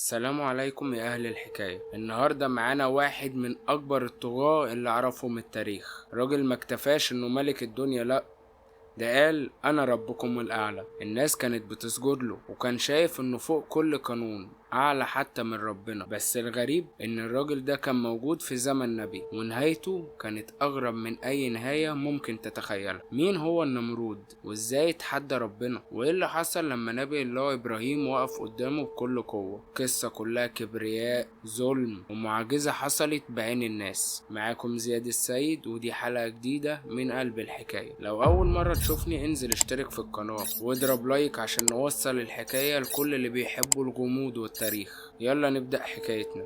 السلام عليكم يا أهل الحكاية. النهاردة معانا واحد من أكبر الطغاة اللي عرفهم التاريخ. راجل ما اكتفاش إنه ملك الدنيا، لأ، ده قال أنا ربكم الأعلى. الناس كانت بتسجد له وكان شايف إنه فوق كل قانون، أعلى حتى من ربنا. بس الغريب إن الراجل ده كان موجود في زمن نبي، ونهايته كانت أغرب من أي نهاية ممكن تتخيلها. مين هو النمرود؟ وإزاي اتحدى ربنا؟ وإيه اللي حصل لما نبي الله إبراهيم وقف قدامه بكل قوة؟ قصة كلها كبرياء، ظلم، ومعجزة حصلت بعين الناس. معاكم زياد السيد، ودي حلقة جديدة من قلب الحكاية. لو أول مرة تشوفني انزل اشترك في القناة واضرب لايك عشان نوصل الحكاية لكل اللي بيحبوا الغموض والتاريخ. يلا نبدأ حكايتنا.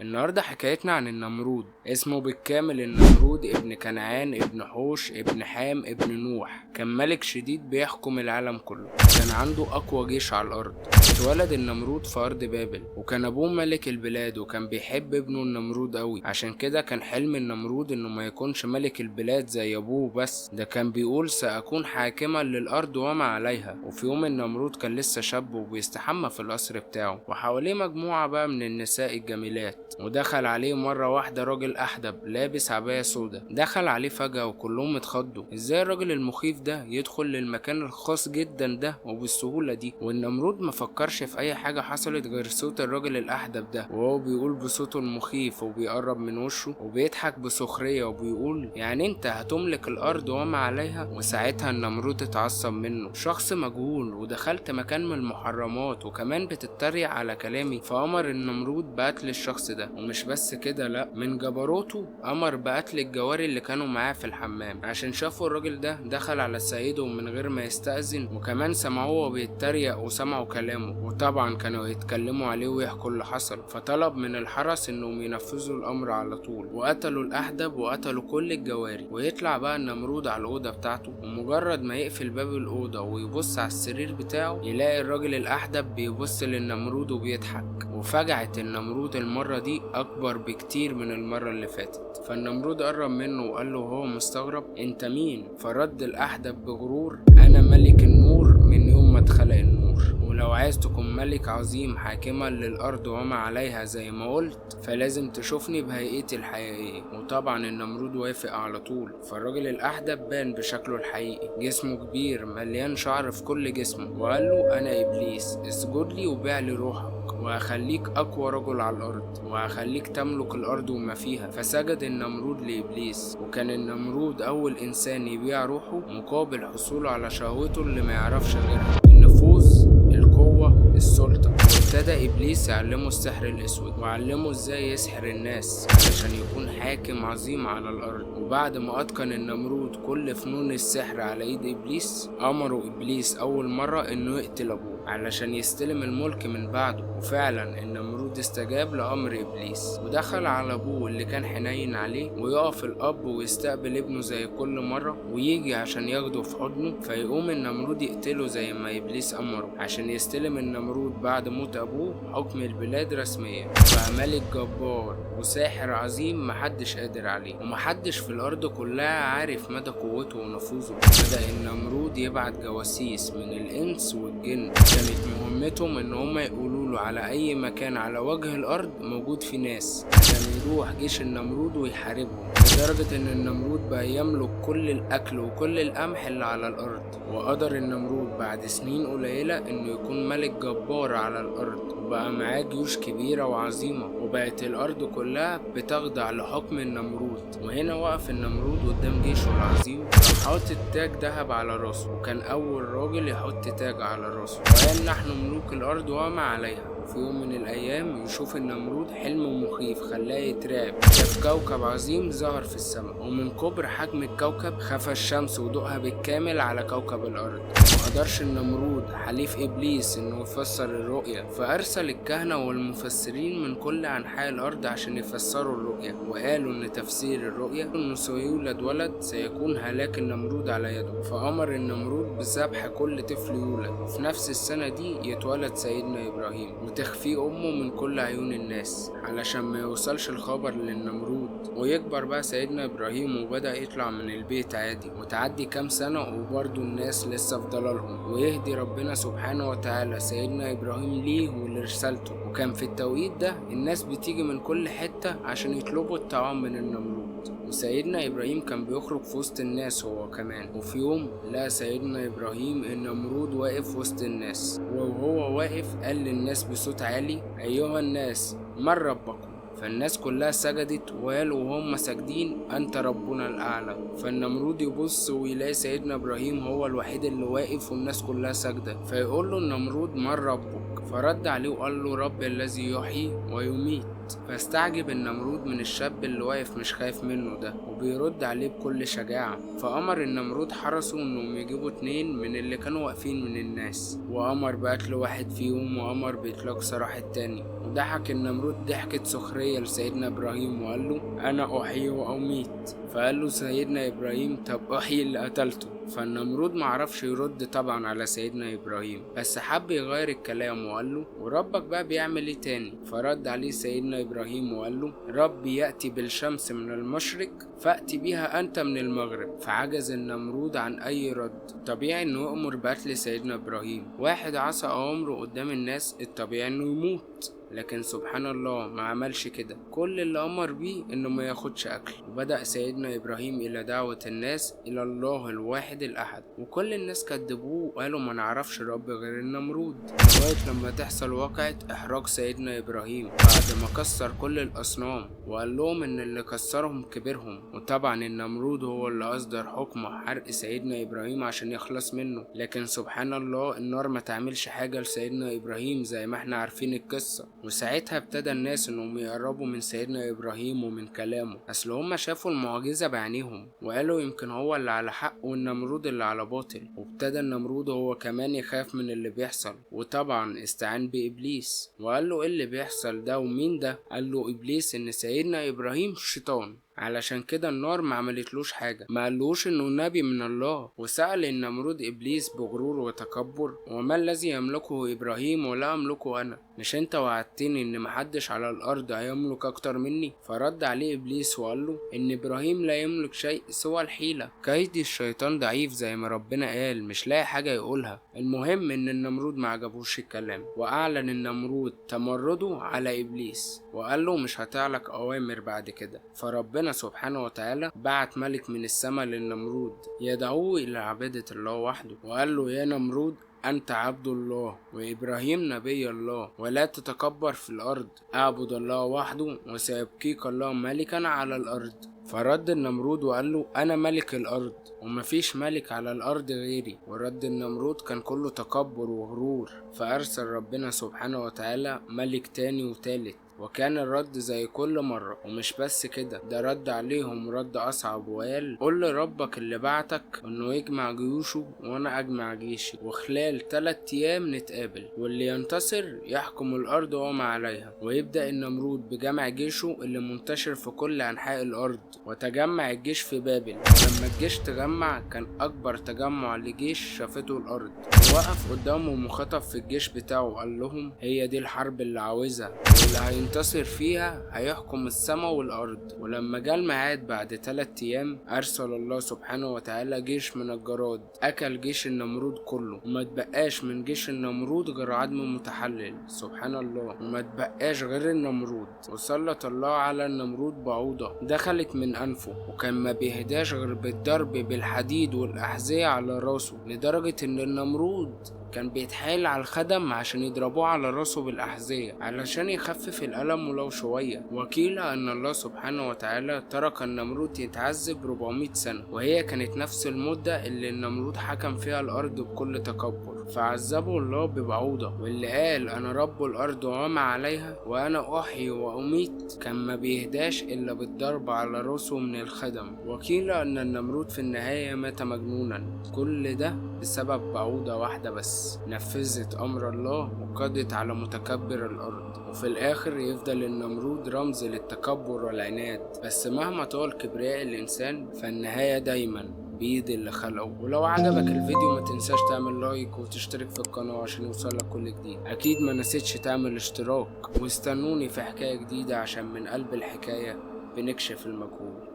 النهاردة حكايتنا عن النمرود. اسمه بالكامل النمرود ابن كنعان ابن حوش ابن حام ابن نوح. كان ملك شديد بيحكم العالم كله، كان عنده أقوى جيش على الأرض. اتولد النمرود في أرض بابل، وكان أبوه ملك البلاد، وكان بيحب ابنه النمرود قوي. عشان كده كان حلم النمرود إنه ما يكونش ملك البلاد زي أبوه، بس ده كان بيقول سأكون حاكما للأرض وما عليها. وفي يوم النمرود كان لسه شاب وبيستحمى في القصر بتاعه، وحواليه مجموعة بقى من النساء الجميلات. ودخل عليه مرة واحدة راجل أحدب لابس عباية سودا. دخل عليه فجأة وكلهم اتخضوا، ازاي الراجل المخيف ده يدخل للمكان الخاص جدا ده وبالسهولة دي؟ والنمرود مفكرش في أي حاجة حصلت غير صوت الراجل الأحدب ده وهو بيقول بصوته المخيف وبيقرب من وشه وبيضحك بسخرية وبيقول يعني انت هتملك الأرض وما عليها؟ وساعتها النمرود اتعصب منه، شخص مجهول ودخلت مكان من المحرمات وكمان بتتريق على كلامي. فأمر النمرود بقتل الشخص ده، ومش بس كده، لا، من جبروته امر بقتل الجواري اللي كانوا معاه في الحمام عشان شافوا الراجل ده دخل على سيده من غير ما يستأذن، وكمان سمعوه وهو بيتريق وسمعوا كلامه، وطبعا كانوا يتكلموا عليه ويحكوا اللي حصل. فطلب من الحرس انهم ينفذوا الامر على طول، وقتلوا الاحدب وقتلوا كل الجواري. ويطلع بقى النمرود على الاوضه بتاعته، ومجرد ما يقفل باب الاوضه ويبص على السرير بتاعه يلاقي الراجل الاحدب بيبص للنمرود وبيضحك. وفجعت النمرود المره دي اكبر بكتير من المرة اللي فاتت. فالنمرود قرب منه وقال له وهو مستغرب انت مين؟ فرد الاحدب بغرور انا ملك النور من يوم ما اتخلق النور، ولو عايز تكون ملك عظيم حاكما للارض وما عليها زي ما قلت فلازم تشوفني بهيئتي الحقيقية. وطبعا النمرود وافق على طول. فالراجل الاحدب بان بشكله الحقيقي، جسمه كبير مليان شعر في كل جسمه، وقال له انا ابليس، اسجد لي وبيع لي روحك وهخليك أقوى رجل على الأرض وهخليك تملك الأرض وما فيها. فسجد النمرود لإبليس، وكان النمرود أول إنسان يبيع روحه مقابل حصوله على شهوته اللي ما يعرفش غيرها، النفوذ، القوة، السلطة. وابتدى إبليس يعلمه السحر الأسود، وعلمه إزاي يسحر الناس علشان يكون حاكم عظيم على الأرض. وبعد ما أتقن النمرود كل فنون السحر على إيد إبليس، أمره إبليس أول مرة إنه يقتل أبوه علشان يستلم الملك من بعده. وفعلا النمرود استجاب لأمر إبليس ودخل على أبوه اللي كان حنين عليه، ويقف الأب ويستقبل ابنه زي كل مرة ويجي عشان ياخده في حضنه. فيقوم النمرود يقتله زي ما إبليس أمره عشان يستلم النمرود بعد موت أبوه حكم البلاد رسميا. بقى ملك جبار وساحر عظيم محدش قادر عليه، ومحدش في الأرض كلها عارف مدى قوته ونفوذه. بدأ النمرود يبعت جواسيس من الإنس والجن، كانت مهمتهم ان هم يقولوا له على اي مكان على وجه الارض موجود في ناس عشان يروح جيش النمرود ويحاربهم. لدرجة ان النمرود بقى يملك كل الاكل وكل القمح اللي على الارض. وقدر النمرود بعد سنين قليلة انه يكون ملك جبار على الارض، وبقى معاه جيوش كبيرة وعظيمة، وبقت الارض كلها بتخضع لحكم النمرود. وهنا وقف النمرود قدام جيشه العظيم، راح حاطط تاج ذهب على راسه، وكان اول راجل يحط تاج على راسه، وقال نحن ملوك الارض وما عليها. وفي يوم من الايام يشوف النمرود حلم مخيف خلاه يترعب. شاف كوكب عظيم ظهر في السماء، ومن كبر حجم الكوكب خفى الشمس وضوءها بالكامل على كوكب الارض. مقدرش النمرود حليف ابليس انه يفسر الرؤية، فارسل الكهنة والمفسرين من كل انحاء الارض عشان يفسروا الرؤية. وقالوا ان تفسير الرؤية انه سيولد ولد سيكون هلاك النمرود على يده. فامر النمرود بذبح كل طفل يولد، وفي نفس السنة دي يتولد سيدنا ابراهيم وتخفيه امه من كل عيون الناس علشان ما يوصلش الخبر للنمرود. ويكبر بقى سيدنا إبراهيم وبدأ يطلع من البيت عادي، وتعدي كام سنة وبرضه الناس لسه في ضلالهم، ويهدي ربنا سبحانه وتعالى سيدنا إبراهيم ليه ولرسالته. وكان في التوقيت ده الناس بتيجي من كل حتة عشان يطلبوا الطعام من النمرود. وسيدنا إبراهيم كان بيخرج في وسط الناس هو كمان. وفي يوم لقى سيدنا إبراهيم النمرود واقف وسط الناس، وهو واقف قال للناس بصوت عالي: أيها الناس، من ربكم؟ فالناس كلها سجدت وقالوا وهم ساجدين: أنت ربنا الأعلى. فالنمرود يبص ويلاقي سيدنا إبراهيم هو الوحيد اللي واقف والناس كلها ساجدة، فيقول له النمرود: من ربك؟ فرد عليه وقال له: رب الذي يحيي ويميت. فاستعجب النمرود من الشاب اللي واقف مش خايف منه ده، وبيرد عليه بكل شجاعة. فأمر النمرود حرسه انهم يجيبوا 2 من اللي كانوا واقفين من الناس، وأمر بقتل واحد فيهم، وأمر بإطلاق سراح التاني. وضحك النمرود ضحكة سخرية لسيدنا إبراهيم وقال له: أنا أحيي وأميت. فقال له سيدنا إبراهيم: طب أحيي اللي قتلته. فالنمرود معرفش يرد طبعا على سيدنا إبراهيم، بس حب يغير الكلام وقال له: وربك بقى بيعمل ايه تاني؟ فرد عليه سيدنا إبراهيم وقال له: ربي يأتي بالشمس من المشرق فأتي بيها أنت من المغرب. فعجز النمرود عن أي رد. طبيعي إنه يأمر بقتل سيدنا إبراهيم. واحد عصى أمره قدام الناس، الطبيعي إنه يموت، لكن سبحان الله ما عملش كده. كل اللي أمر بيه إنه ما ياخدش أكل. وبدأ سيدنا إبراهيم إلى دعوة الناس إلى الله الواحد الأحد، وكل الناس كدبوه وقالوا ما نعرفش رب غير النمرود، لغاية لما تحصل واقعة إحراج سيدنا إبراهيم بعد ما كسر كل الأصنام، وقال لهم إن اللي كسرهم كبرهم. وطبعا النمرود هو اللي أصدر حكم حرق سيدنا إبراهيم عشان يخلص منه. لكن سبحان الله النار ما تعملش حاجة لسيدنا إبراهيم زي ما احنا عارفين القصة. وساعتها ابتدى الناس انهم يقربوا من سيدنا إبراهيم ومن كلامه، اصل هما شافوا المعجزة بعينيهم وقالوا يمكن هو اللي على حق والنمرود اللي على باطل. وابتدى النمرود هو كمان يخاف من اللي بيحصل، وطبعا استعان بإبليس وقال له: ايه اللي بيحصل ده ومين ده؟ قال له إبليس ان سيدنا إبراهيم شيطان، علشان كده النار ما عملتلوش حاجة، ما قالوش انه نبي من الله. وسأل النمرود إبليس بغرور وتكبر: وما الذي يملكه إبراهيم ولا أملكه أنا؟ مش انت وعدتني ان محدش على الأرض هيملك أكتر مني؟ فرد عليه إبليس وقال له ان إبراهيم لا يملك شيء سوى الحيلة. كيد الشيطان ضعيف زي ما ربنا قال، مش لاقي حاجة يقولها. المهم ان النمرود ما عجبوش الكلام، وأعلن النمرود تمرده على إبليس وقال له: مش هتعلق أوامر بعد كده. فربنا سبحانه وتعالى بعت ملك من السماء للنمرود يدعوه إلى عبادة الله وحده، وقال له: يا نمرود، أنت عبد الله وإبراهيم نبي الله، ولا تتكبر في الأرض، اعبد الله وحده وسيبقيك الله ملكا على الأرض. فرد النمرود وقال له: أنا ملك الأرض ومفيش ملك على الأرض غيري. ورد النمرود كان كله تكبر وغرور. فأرسل ربنا سبحانه وتعالى ملك تاني وتالت، وكان الرد زي كل مرة. ومش بس كده، ده رد عليهم رد أصعب وقال: قل لربك اللي بعتك انه يجمع جيوشه وانا اجمع جيشي، وخلال 3 ايام نتقابل، واللي ينتصر يحكم الارض وما عليها. ويبدأ النمرود بجمع جيشه اللي منتشر في كل انحاء الارض. وتجمع الجيش في بابل. ولما الجيش تجمع كان اكبر تجمع لجيش شافته الارض. ووقف قدامه مخاطب في الجيش بتاعه وقال لهم: هي دي الحرب اللي عاوزها، واللي هينتصر فيها هيحكم السماء والأرض. ولما جه الميعاد بعد 3 أيام، أرسل الله سبحانه وتعالى جيش من الجراد أكل جيش النمرود كله، وما تبقاش من جيش النمرود غير عظم متحلل. سبحان الله، وما تبقاش غير النمرود. وسلط الله على النمرود بعوضة دخلت من أنفه، وكان ما بيهداش غير بالضرب بالحديد والأحذية على راسه، لدرجة إن النمرود كان بيتحايل على الخدم عشان يضربوه على راسه بالأحذية علشان يخفف الألم ولو شوية. وقيل أن الله سبحانه وتعالى ترك النمرود يتعذب 400 سنة، وهي كانت نفس المدة اللي النمرود حكم فيها الأرض بكل تكبر. فعذبه الله ببعوضة، واللي قال: أنا رب الأرض وما عليها وأنا أحيي وأميت، كان ما بيهداش إلا بالضرب على راسه من الخدم. وقيل أن النمرود في النهاية مات مجنونا، كل ده بسبب بعوضة واحدة بس نفذت أمر الله وقضت على متكبر الأرض. وفي الآخر يفضل النمرود رمز للتكبر والعناد. بس مهما طال كبرياء الإنسان فالنهاية دايما بإيد اللي خلقه. ولو عجبك الفيديو ما تنساش تعمل لايك وتشترك في القناة عشان يوصلك كل جديد. اكيد ما نسيتش تعمل اشتراك، واستنوني في حكاية جديدة عشان من قلب الحكاية بنكشف المجهول.